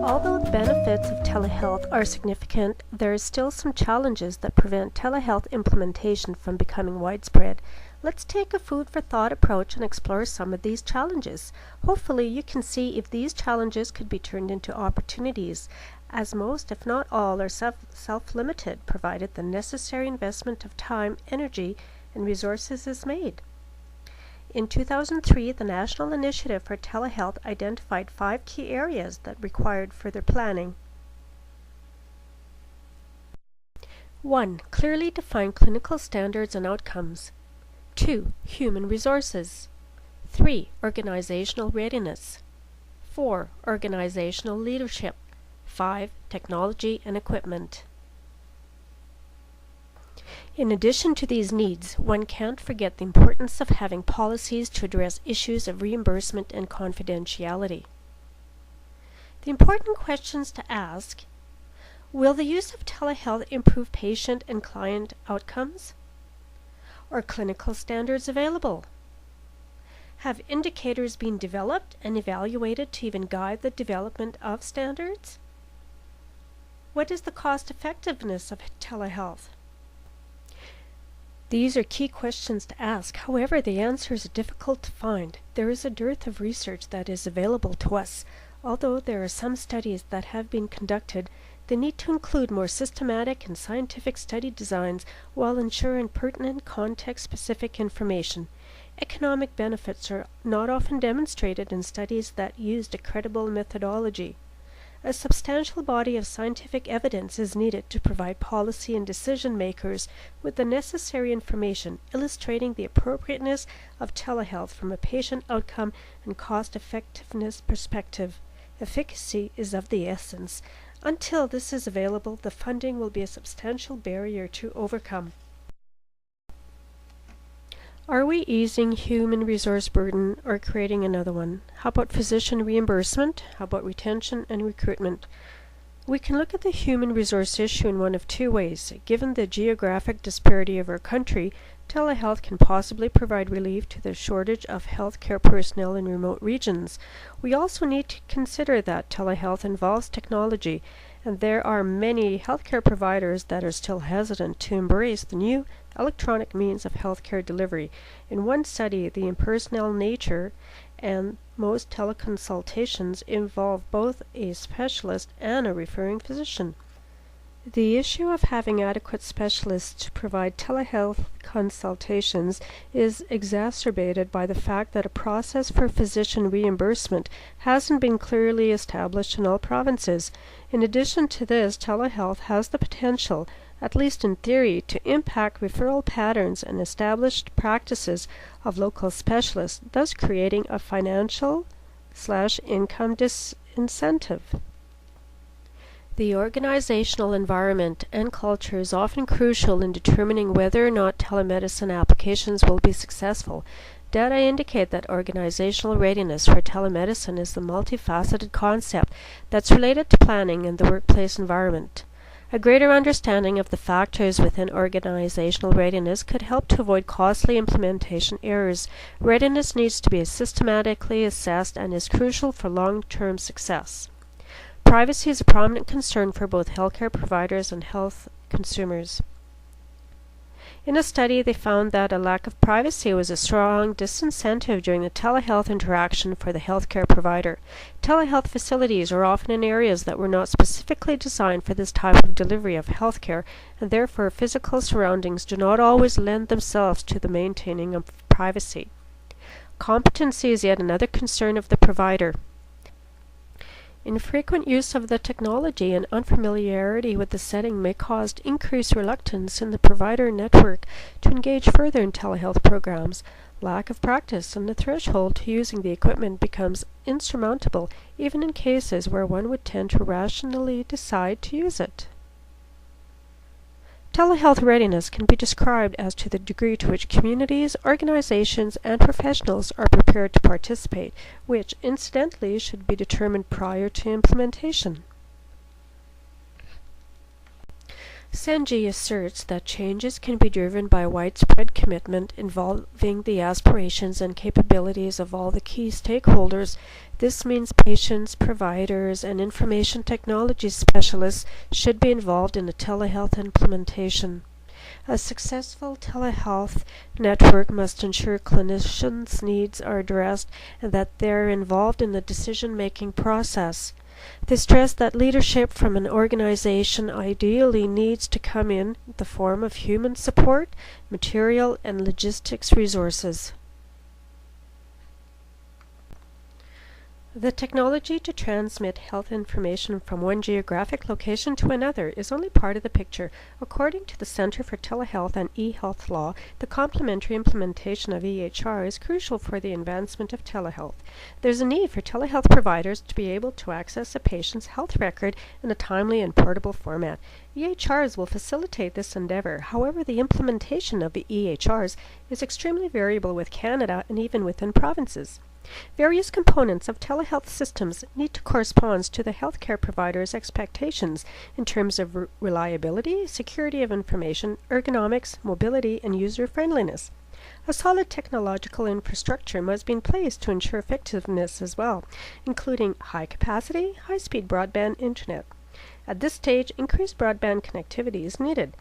Although the benefits of telehealth are significant, there are still some challenges that prevent telehealth implementation from becoming widespread. Let's take a food for thought approach and explore some of these challenges. Hopefully you can see if these challenges could be turned into opportunities, as most, if not all, are self-limited, provided the necessary investment of time, energy, and resources is made. In 2003, the National Initiative for Telehealth identified 5 key areas that required further planning. 1. Clearly define clinical standards and outcomes. 2. Human resources. 3. Organizational readiness. 4. Organizational leadership. 5. Technology and equipment. In addition to these needs, one can't forget the importance of having policies to address issues of reimbursement and confidentiality. The important questions to ask: will the use of telehealth improve patient and client outcomes? Are clinical standards available? Have indicators been developed and evaluated to even guide the development of standards? What is the cost effectiveness of telehealth? These are key questions to ask. However, the answers are difficult to find. There is a dearth of research that is available to us. Although there are some studies that have been conducted, they need to include more systematic and scientific study designs while ensuring pertinent context-specific information. Economic benefits are not often demonstrated in studies that used a credible methodology. A substantial body of scientific evidence is needed to provide policy and decision makers with the necessary information illustrating the appropriateness of telehealth from a patient outcome and cost-effectiveness perspective. Efficacy is of the essence. Until this is available, the funding will be a substantial barrier to overcome. Are we easing human resource burden or creating another one? How about physician reimbursement? How about retention and recruitment? We can look at the human resource issue in one of 2 ways. Given the geographic disparity of our country, telehealth can possibly provide relief to the shortage of healthcare personnel in remote regions. We also need to consider that telehealth involves technology, and there are many healthcare providers that are still hesitant to embrace the new electronic means of healthcare delivery. In one study, the impersonal nature and most teleconsultations involve both a specialist and a referring physician. The issue of having adequate specialists to provide telehealth consultations is exacerbated by the fact that a process for physician reimbursement hasn't been clearly established in all provinces. In addition to this, telehealth has the potential, at least in theory, to impact referral patterns and established practices of local specialists, thus creating a financial/income disincentive. The organizational environment and culture is often crucial in determining whether or not telemedicine applications will be successful. Data indicate that organizational readiness for telemedicine is the multifaceted concept that's related to planning in the workplace environment. A greater understanding of the factors within organizational readiness could help to avoid costly implementation errors. Readiness needs to be systematically assessed and is crucial for long-term success. Privacy is a prominent concern for both healthcare providers and health consumers. In a study, they found that a lack of privacy was a strong disincentive during the telehealth interaction for the healthcare provider. Telehealth facilities are often in areas that were not specifically designed for this type of delivery of healthcare, and therefore physical surroundings do not always lend themselves to the maintaining of privacy. Competency is yet another concern of the provider. Infrequent use of the technology and unfamiliarity with the setting may cause increased reluctance in the provider network to engage further in telehealth programs. Lack of practice and the threshold to using the equipment becomes insurmountable, even in cases where one would tend to rationally decide to use it. Telehealth readiness can be described as to the degree to which communities, organizations, and professionals are prepared to participate, which, incidentally, should be determined prior to implementation. Senji asserts that changes can be driven by widespread commitment involving the aspirations and capabilities of all the key stakeholders. This means patients, providers, and information technology specialists should be involved in the telehealth implementation. A successful telehealth network must ensure clinicians' needs are addressed and that they are involved in the decision-making process. They stress that leadership from an organization ideally needs to come in the form of human support, material, and logistics resources. The technology to transmit health information from one geographic location to another is only part of the picture. According to the Center for Telehealth and eHealth Law, the complementary implementation of EHR is crucial for the advancement of telehealth. There's a need for telehealth providers to be able to access a patient's health record in a timely and portable format. EHRs will facilitate this endeavor. However, the implementation of the EHRs is extremely variable with Canada and even within provinces. Various components of telehealth systems need to correspond to the healthcare provider's expectations in terms of reliability, security of information, ergonomics, mobility, and user-friendliness. A solid technological infrastructure must be in place to ensure effectiveness as well, including high-capacity, high-speed broadband internet. At this stage, increased broadband connectivity is needed.